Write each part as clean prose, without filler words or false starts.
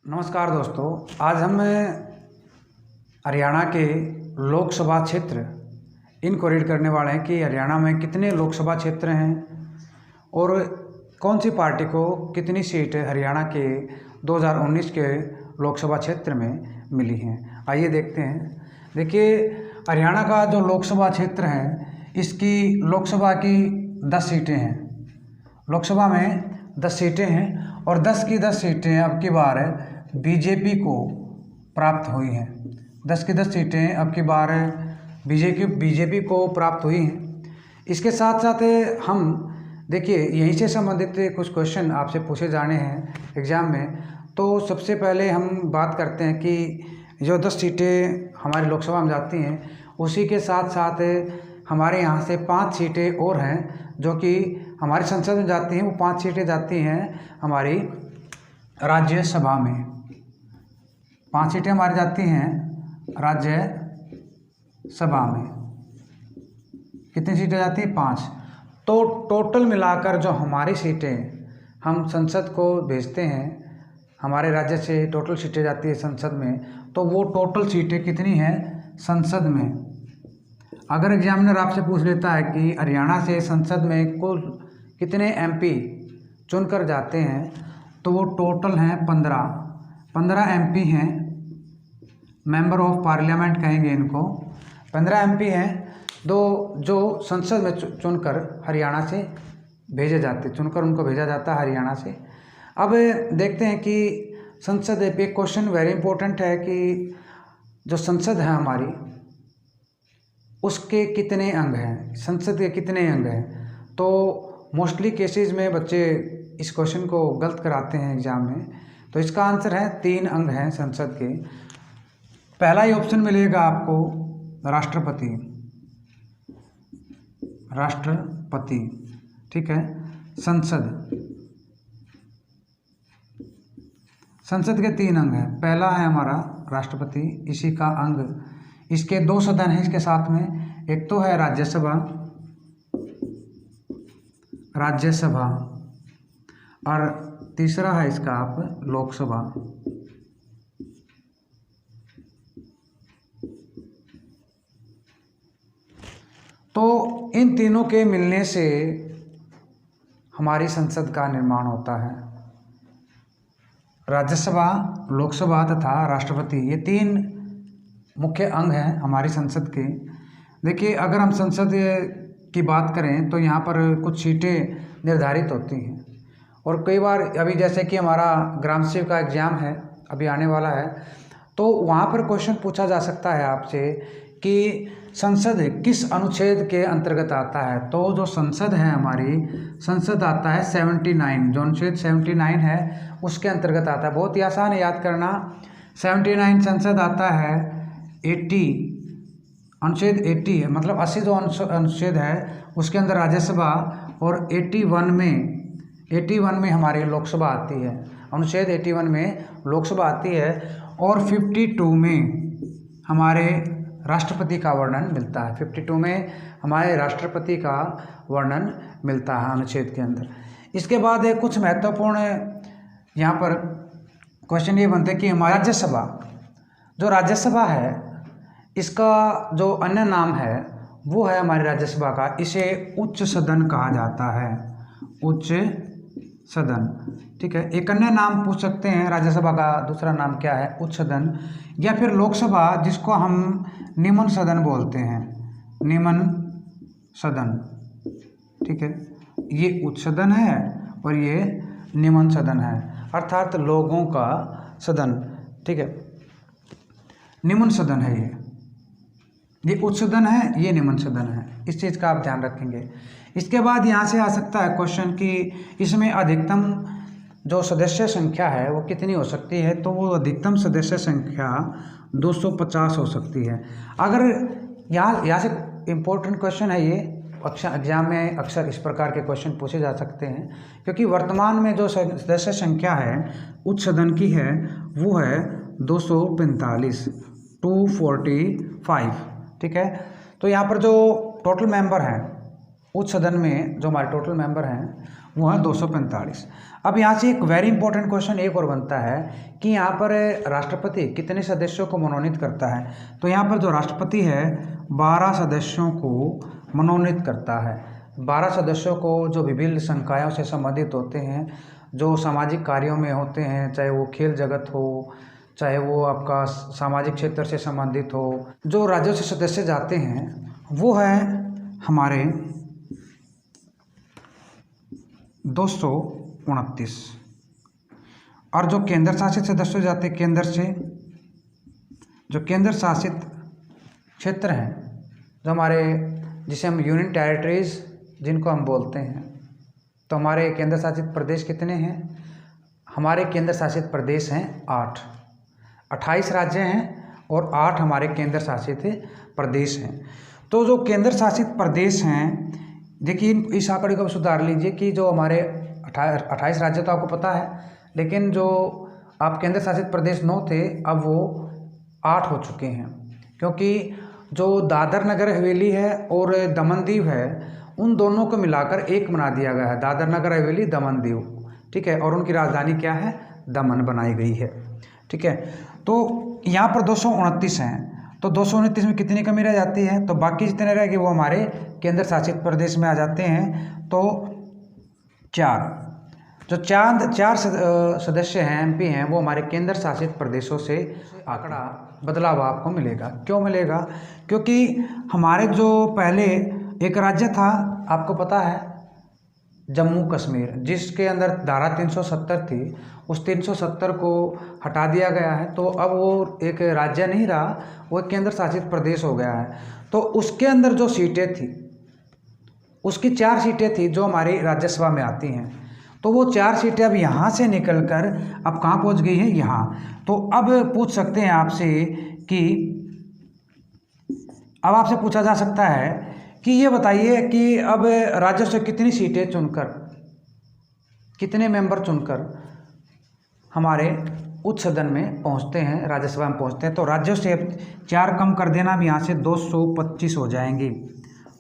नमस्कार दोस्तों, आज हम हरियाणा के लोकसभा क्षेत्र इनको रीड करने वाले हैं कि हरियाणा में कितने लोकसभा क्षेत्र हैं और कौन सी पार्टी को कितनी सीट हरियाणा के 2019 के लोकसभा क्षेत्र में मिली हैं। आइए देखते हैं। देखिए, हरियाणा का जो लोकसभा क्षेत्र है इसकी लोकसभा की 10 सीटें हैं। लोकसभा में 10 सीटें हैं और 10 की 10 सीटें अब की बार बीजेपी को प्राप्त हुई हैं। 10 की 10 सीटें अब की बार बीजेपी को प्राप्त हुई हैं। इसके साथ साथ हम देखिए यहीं से संबंधित कुछ क्वेश्चन आपसे पूछे जाने हैं एग्ज़ाम में। तो सबसे पहले हम बात करते हैं कि जो 10 सीटें हमारी लोकसभा में जाती हैं उसी के साथ साथ हमारे यहाँ से 5 सीटें और हैं जो कि हमारी संसद में जाती हैं। वो 5 सीटें जाती हैं हमारी राज्यसभा में। 5 सीटें हमारी जाती हैं राज्यसभा में। कितनी सीटें जाती हैं? 5। तो टोटल मिलाकर जो हमारी सीटें हम संसद को भेजते हैं, हमारे राज्य से टोटल सीटें जाती है संसद में, तो वो टोटल सीटें कितनी हैं संसद में। अगर एग्जामिनर आपसे पूछ लेता है कि हरियाणा से संसद में कुल कितने एमपी चुनकर जाते हैं, तो वो टोटल हैं 15 एमपी हैं। मेंबर ऑफ पार्लियामेंट कहेंगे इनको। 15 एमपी हैं जो संसद में चुनकर हरियाणा से भेजे जाते, चुनकर उनको भेजा जाता है हरियाणा से। अब देखते हैं कि संसद पे क्वेश्चन वेरी इंपॉर्टेंट है कि जो संसद है हमारी उसके कितने अंग हैं, संसद के कितने अंग हैं। तो मोस्टली केसेस में बच्चे इस क्वेश्चन को गलत कराते हैं एग्ज़ाम में। तो इसका आंसर है 3 अंग हैं संसद के। पहला ही ऑप्शन मिलेगा आपको राष्ट्रपति, ठीक है। संसद के 3 अंग हैं। पहला है हमारा राष्ट्रपति, इसी का अंग, इसके 2 सदन हैं इसके साथ में। एक तो है राज्यसभा और तीसरा है इसका आप लोकसभा। तो इन तीनों के मिलने से हमारी संसद का निर्माण होता है। राज्यसभा, लोकसभा तथा राष्ट्रपति, ये 3 मुख्य अंग हैं हमारी संसद के। देखिए, अगर हम संसद की बात करें तो यहाँ पर कुछ सीटें निर्धारित होती हैं और कई बार अभी जैसे कि हमारा ग्राम सेवक का एग्ज़ाम है अभी आने वाला है, तो वहाँ पर क्वेश्चन पूछा जा सकता है आपसे कि संसद किस अनुच्छेद के अंतर्गत आता है। तो जो संसद है हमारी, संसद आता है 79, जो अनुच्छेद 79 है उसके अंतर्गत आता है। बहुत ही आसान है याद करना। 79 संसद आता है 80, अनुच्छेद 80 है, मतलब 80 जो अनुच्छेद है उसके अंदर राज्यसभा, और 81 में हमारी लोकसभा आती है। अनुच्छेद 81 में लोकसभा आती है और 52 में हमारे राष्ट्रपति का वर्णन मिलता है। 52 में हमारे राष्ट्रपति का वर्णन मिलता है अनुच्छेद के अंदर। इसके बाद कुछ महत्वपूर्ण यहाँ पर क्वेश्चन ये बनते हैं कि हमारी राज्यसभा है, इसका जो अन्य नाम है वो है हमारी राज्यसभा का, इसे उच्च सदन कहा जाता है। उच्च सदन, ठीक है। एक अन्य नाम पूछ सकते हैं राज्यसभा का, दूसरा नाम क्या है? उच्च सदन। या फिर लोकसभा, जिसको हम निम्न सदन बोलते हैं, निम्न सदन, ठीक है। ये उच्च सदन है और ये निम्न सदन है, अर्थात लोगों का सदन, ठीक है। निम्न सदन है ये उच्च सदन है, ये निम्न सदन है। इस चीज़ का आप ध्यान रखेंगे। इसके बाद यहाँ से आ सकता है क्वेश्चन कि इसमें अधिकतम जो सदस्य संख्या है वो कितनी हो सकती है। तो वो अधिकतम सदस्य संख्या 250 हो सकती है। अगर यहाँ से इम्पोर्टेंट क्वेश्चन है ये, अक्सर एग्जाम में अक्सर इस प्रकार के क्वेश्चन पूछे जा सकते हैं, क्योंकि वर्तमान में जो सदस्य संख्या है उच्च सदन की है वो है 245, 245, ठीक है। तो यहाँ पर जो टोटल मेंबर हैं उच्च सदन में, जो हमारे टोटल मेंबर हैं वो है 245। अब यहाँ से एक वेरी इंपॉर्टेंट क्वेश्चन एक और बनता है कि यहाँ पर राष्ट्रपति कितने सदस्यों को मनोनीत करता है। तो यहाँ पर जो राष्ट्रपति है 12 सदस्यों को मनोनीत करता है। 12 सदस्यों को जो विभिन्न संकायों से संबंधित होते हैं, जो सामाजिक कार्यों में होते हैं, चाहे वो खेल जगत हो, चाहे वो आपका सामाजिक क्षेत्र से संबंधित हो, जो राज्यों से सदस्य जाते हैं वो है हमारे 229। और जो केंद्र शासित सदस्य जाते हैं, केंद्र से जो केंद्र शासित क्षेत्र हैं, जो हमारे जिसे हम यूनियन टेरिटरीज जिनको हम बोलते हैं, तो हमारे केंद्र शासित प्रदेश कितने हैं? हमारे केंद्र शासित प्रदेश हैं 8। 28 राज्य हैं और 8 हमारे केंद्र शासित प्रदेश हैं। तो जो केंद्र शासित प्रदेश हैं, देखिए इस आंकड़े को सुधार लीजिए कि जो हमारे 28 राज्य तो आपको पता है, लेकिन जो आप केंद्र शासित प्रदेश 9 थे, अब वो 8 हो चुके हैं, क्योंकि जो दादर नगर हवेली है और दमन दीव है, उन दोनों को मिलाकर एक बना दिया गया है, दादर नगर हवेली दमन दीव, ठीक है। और उनकी राजधानी क्या है? दमन बनाई गई है, ठीक है। तो यहाँ पर 229 हैं, तो 229 में कितनी कमी रह जाती है? तो बाकी जितने रहेंगे वो हमारे केंद्र शासित प्रदेश में आ जाते हैं। तो 4 सदस्य हैं, एमपी हैं, वो हमारे केंद्र शासित प्रदेशों से आंकड़ा बदलाव आपको मिलेगा। क्यों मिलेगा? क्योंकि हमारे जो पहले एक राज्य था, आपको पता है, जम्मू कश्मीर, जिसके अंदर धारा 370 थी, उस 370 को हटा दिया गया है। तो अब वो एक राज्य नहीं रहा, वो केंद्र शासित प्रदेश हो गया है। तो उसके अंदर जो सीटें थी, उसकी 4 सीटें थी जो हमारी राज्यसभा में आती हैं। तो वो 4 सीटें अब यहाँ से निकलकर अब कहाँ पहुँच गई हैं? यहाँ। तो अब पूछ सकते हैं आपसे कि अब आपसे पूछा जा सकता है कि ये बताइए कि अब राज्यों से कितनी सीटें चुनकर, कितने मेंबर चुनकर हमारे उच्च सदन में पहुंचते हैं, राज्यसभा में पहुंचते हैं। तो राज्यों से 4 कम कर देना, अब यहाँ से 225 हो जाएंगे।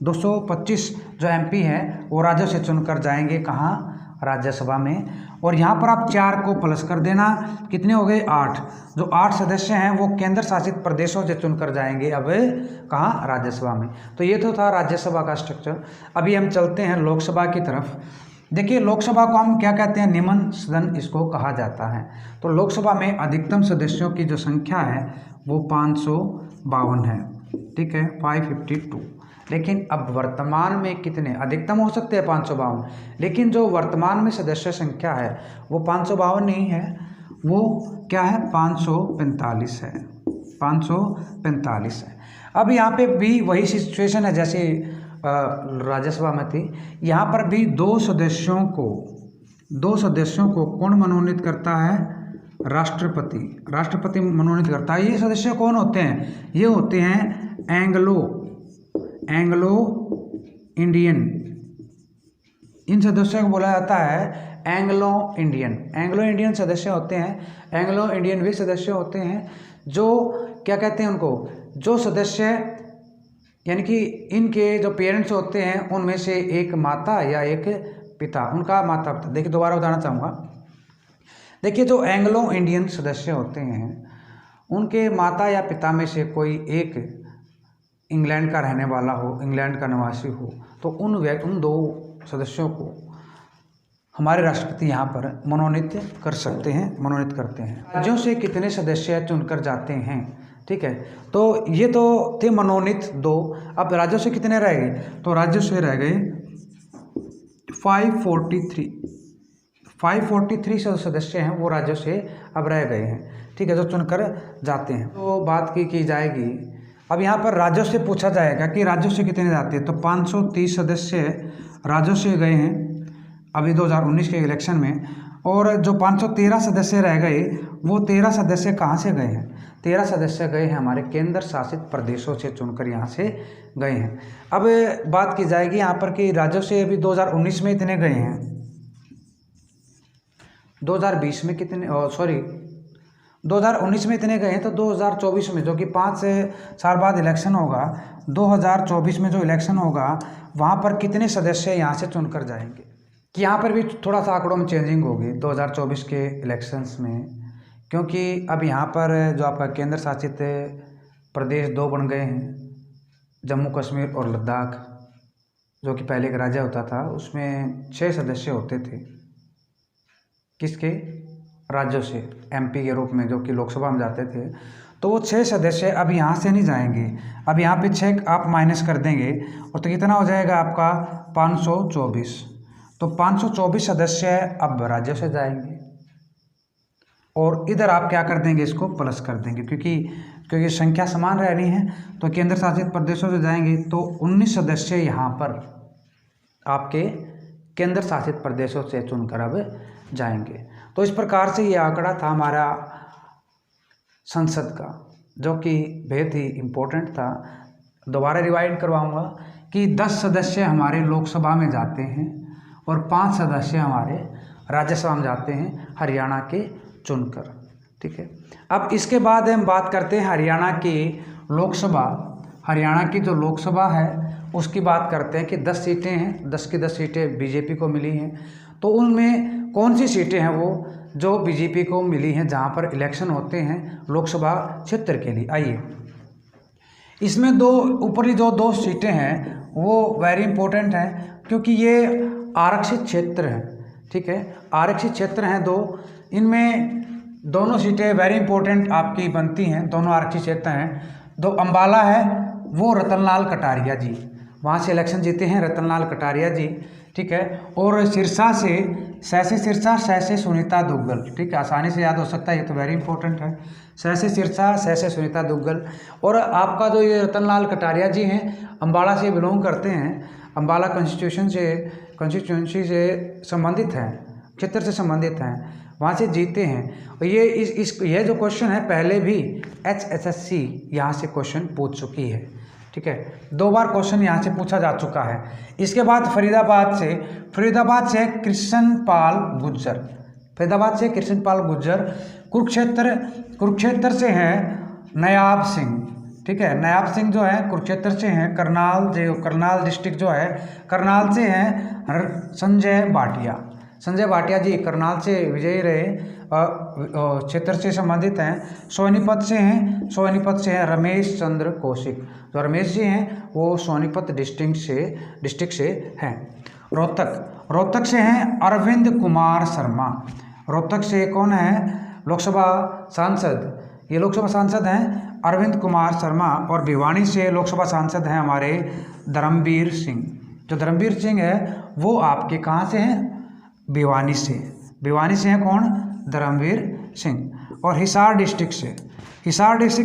225 जो एमपी हैं वो राज्यों से चुनकर जाएंगे कहाँ? राज्यसभा में। और यहाँ पर आप 4 को प्लस कर देना, कितने हो गए? 8। जो 8 सदस्य हैं वो केंद्र शासित प्रदेशों से चुनकर जाएंगे अब कहाँ? राज्यसभा में। तो ये तो था राज्यसभा का स्ट्रक्चर। अभी हम चलते हैं लोकसभा की तरफ। देखिए लोकसभा को हम क्या कहते हैं? निम्न सदन इसको कहा जाता है। तो लोकसभा में अधिकतम सदस्यों की जो संख्या है वो 552 है, ठीक है, 552। लेकिन अब वर्तमान में कितने? अधिकतम हो सकते हैं 552, लेकिन जो वर्तमान में सदस्य संख्या है वो 552 नहीं है, वो क्या है? 545 है, 545 है। अब यहाँ पे भी वही सिचुएशन है जैसे राज्यसभा में थी। यहाँ पर भी 2 सदस्यों को कौन मनोनीत करता है? राष्ट्रपति मनोनीत करता है। ये सदस्य कौन होते हैं? ये होते हैं एंग्लो इंडियन। इन सदस्यों को बोला जाता है एंग्लो इंडियन सदस्य होते हैं। एंग्लो इंडियन वे सदस्य होते हैं जो क्या कहते हैं उनको? जो सदस्य यानी कि इनके जो पेरेंट्स होते हैं उनमें से एक माता या एक पिता, उनका माता पिता। देखिए दोबारा बताना चाहूँगा। देखिए जो एंग्लो इंडियन सदस्य होते हैं उनके माता या पिता में से कोई एक इंग्लैंड का रहने वाला हो, इंग्लैंड का निवासी हो, तो उन 2 सदस्यों को हमारे राष्ट्रपति यहाँ पर मनोनीत करते हैं। राज्यों से कितने सदस्य चुनकर जाते हैं, ठीक है। तो ये तो थे मनोनीत 2। अब राज्यों से कितने रह गए? तो राज्यों से रह गए 543 सदस्य हैं वो राज्यों से अब रह गए हैं, ठीक है, जो चुनकर जाते हैं। तो बात की जाएगी। अब यहाँ पर राज्यों से पूछा जाएगा कि राज्यों से कितने जाते हैं। तो 530 सदस्य राज्यों से गए हैं अभी 2019 के इलेक्शन में। और जो 513 सदस्य रह गए वो 13 सदस्य कहाँ से गए हैं? 13 सदस्य गए हैं हमारे केंद्र शासित प्रदेशों से चुनकर यहाँ से गए हैं। अब बात की जाएगी यहाँ पर कि राज्यों से अभी 2019 में इतने गए हैं, 2020 में कितने, 2019 में इतने गए हैं। तो 2024 में, जो कि 5 साल बाद इलेक्शन होगा, 2024 में जो इलेक्शन होगा वहाँ पर कितने सदस्य यहाँ से चुनकर जाएंगे? कि यहाँ पर भी थोड़ा सा आंकड़ों में चेंजिंग होगी 2024 के इलेक्शंस में, क्योंकि अब यहाँ पर जो आपका केंद्र शासित प्रदेश 2 बन गए हैं, जम्मू कश्मीर और लद्दाख, जो कि पहले एक राज्य होता था, उसमें 6 सदस्य होते थे। किसके? राज्यों से, एमपी के रूप में, जो कि लोकसभा में जाते थे। तो वो 6 सदस्य अब यहाँ से नहीं जाएंगे, अब यहाँ पे 6 आप माइनस कर देंगे और तो कितना हो जाएगा आपका 524। तो 524 सदस्य अब राज्यों से जाएंगे और इधर आप क्या कर देंगे, इसको प्लस कर देंगे, क्योंकि संख्या समान रह रही है। तो केंद्र शासित प्रदेशों से जाएंगे तो 19 सदस्य यहाँ पर आपके केंद्र शासित प्रदेशों से चुनकर अब जाएंगे। तो इस प्रकार से ये आंकड़ा था हमारा संसद का, जो कि बेहद ही इम्पोर्टेंट था। दोबारा रिवाइड करवाऊंगा कि 10 सदस्य हमारे लोकसभा में जाते हैं और 5 सदस्य हमारे राज्यसभा में जाते हैं, हरियाणा के चुनकर। ठीक है, अब इसके बाद हम बात करते हैं हरियाणा की लोकसभा। हरियाणा की जो लोकसभा है उसकी बात करते हैं कि 10 सीटें हैं, 10 की 10 सीटें बीजेपी को मिली हैं। तो उनमें कौन सी सीटें हैं वो जो बीजेपी को मिली हैं, जहां पर इलेक्शन होते हैं लोकसभा क्षेत्र के लिए? आइए, इसमें ऊपरी जो 2 सीटें हैं वो वेरी इंपॉर्टेंट हैं, क्योंकि ये आरक्षित क्षेत्र हैं। ठीक है, आरक्षित क्षेत्र हैं 2, इनमें दोनों सीटें वेरी इंपॉर्टेंट आपकी बनती हैं, दोनों आरक्षित क्षेत्र हैं। जो अम्बाला है वो रतनलाल कटारिया जी, वहाँ से इलेक्शन जीते हैं रतनलाल कटारिया जी। ठीक है, और सिरसा से सुनीता दुग्गल। ठीक है, आसानी से याद हो सकता है, ये तो वेरी इंपॉर्टेंट है। सिरसा से सुनीता दुग्गल। और आपका जो ये रतनलाल कटारिया जी हैं, अम्बाला से बिलोंग करते हैं, अम्बाला कंस्टिट्यूंसी से संबंधित हैं, क्षेत्र से संबंधित हैं, वहाँ से जीते हैं। और ये जो क्वेश्चन है पहले भी HSSC यहाँ से क्वेश्चन पूछ चुकी है। ठीक है, 2 बार क्वेश्चन यहाँ से पूछा जा चुका है। इसके बाद फरीदाबाद से कृष्णपाल गुज्जर। कुरुक्षेत्र से हैं नयाब सिंह। ठीक है, नयाब सिंह जो है कुरुक्षेत्र से हैं। करनाल डिस्ट्रिक्ट जो है, करनाल से हैं संजय भाटिया जी, करनाल से विजयी रहे, क्षेत्र से संबंधित हैं। सोनीपत से हैं रमेश चंद्र कौशिक। जो रमेश जी हैं वो सोनीपत डिस्ट्रिक्ट से हैं। रोहतक से हैं अरविंद कुमार शर्मा। रोहतक से कौन है? लोकसभा सांसद, ये लोकसभा सांसद हैं अरविंद कुमार शर्मा। और भिवानी से लोकसभा सांसद हैं हमारे धर्मवीर सिंह। जो धर्मवीर सिंह है वो आपके कहाँ से हैं? भिवानी से हैं कौन? धर्मवीर सिंह। और हिसार डिस्ट्रिक्ट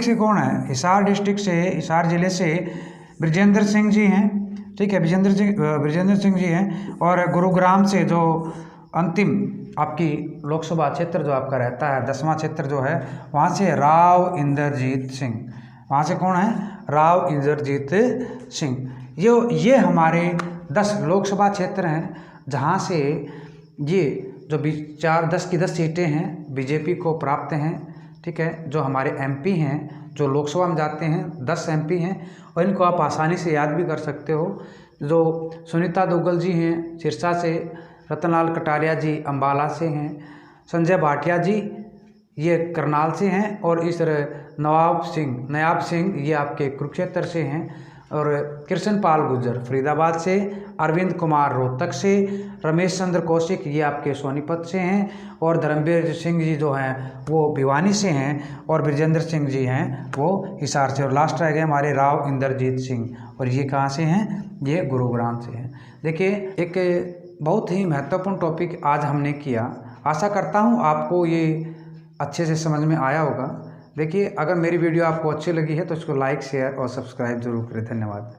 से कौन है? हिसार जिले से ब्रिजेंद्र सिंह जी हैं। ठीक है, ब्रिजेंद्र सिंह जी हैं। और गुरुग्राम से जो अंतिम आपकी लोकसभा क्षेत्र जो आपका रहता है, 10वां क्षेत्र जो है, वहाँ से राव इंद्रजीत सिंह। वहाँ से कौन है? राव इंद्रजीत सिंह। ये हमारे 10 लोकसभा क्षेत्र हैं, जहाँ से ये जो 10 की 10 सीटें हैं बीजेपी को प्राप्त हैं। ठीक है, जो हमारे MP हैं जो लोकसभा में जाते हैं, 10 MP हैं, और इनको आप आसानी से याद भी कर सकते हो। जो सुनीता दुग्गल जी हैं सिरसा से, रतनलाल कटारिया जी अम्बाला से हैं, संजय भाटिया जी ये करनाल से हैं, और इस नयाब सिंह ये आपके कुरुक्षेत्र से हैं, और कृष्णपाल गुज्जर फरीदाबाद से, अरविंद कुमार रोहतक से, रमेश चंद्र कौशिक ये आपके सोनीपत से हैं, और धर्मवीर सिंह जी जो हैं वो भिवानी से हैं, और ब्रिजेंद्र सिंह जी हैं वो हिसार से, और लास्ट रह गए हमारे राव इंद्रजीत सिंह, और ये कहाँ से हैं? ये गुरुग्राम से हैं। देखिए, एक बहुत ही महत्वपूर्ण टॉपिक आज हमने किया। आशा करता हूँ आपको ये अच्छे से समझ में आया होगा। देखिए, अगर मेरी वीडियो आपको अच्छी लगी है तो इसको लाइक, शेयर और सब्सक्राइब जरूर करें। धन्यवाद।